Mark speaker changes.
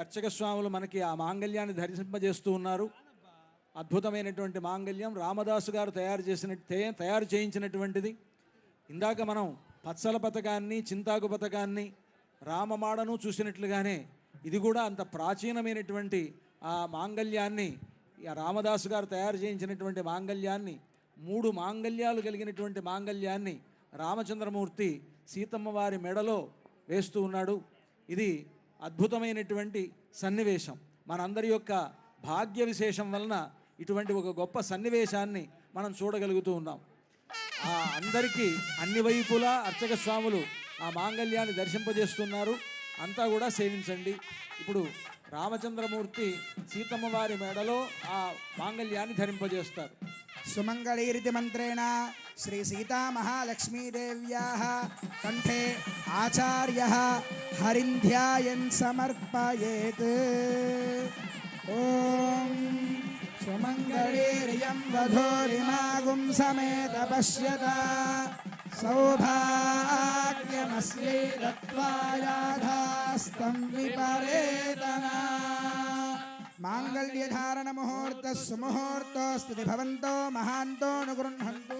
Speaker 1: అర్చక స్వాములు మనకి ఆ మాంగళ్యాన్ని ధరింపజేస్తూ ఉన్నారు. అద్భుతమైనటువంటి మాంగళ్యం రామదాసు గారు తయారు చేయించినటువంటిది. ఇందాక మనం పచ్చల పథకాన్ని, చింతాకు పథకాన్ని, రామమాడను చూసినట్లుగానే ఇది కూడా అంత ప్రాచీనమైనటువంటి ఆ మాంగళ్యాన్ని, రామదాసు గారు తయారు చేయించినటువంటి మాంగళ్యాన్ని, 3 మాంగళ్యాలు కలిగినటువంటి మాంగళ్యాన్ని రామచంద్రమూర్తి సీతమ్మ వారి మెడలో వేస్తూ ఉన్నాడు. ఇది అద్భుతమైనటువంటి సన్నివేశం. మనందరి యొక్క భాగ్య విశేషం వలన ఇటువంటి ఒక గొప్ప సన్నివేశాన్ని మనం చూడగలుగుతూ ఉన్నాం. అందరికీ అన్ని వైపులా అర్చక స్వాములు ఆ మాంగళ్యాన్ని దర్శింపజేస్తున్నారు. అంతా కూడా సేవించండి. ఇప్పుడు రామచంద్రమూర్తి సీతమ్మ వారి మెడలో ఆ మాంగళ్యాన్ని ధరింపజేస్తారు.
Speaker 2: సుమంగళీరితి మంత్రేణ శ్రీ సీతా మహాలక్ష్మీదేవ్యాః కంఠే ఆచార్యః హరింధ్యాయన్ సమర్పయేత్. ఓం సుమంగళీర్యం వధూరిమాగుం సమేత పశ్యత సౌభాగ్యమస్యై దత్వాయాధాస్తం విపరేతనా. మాంగళ్యధారణ ముహూర్త సుముహూర్తోస్తు భవంతో మహాంతో అనుగృహంతు.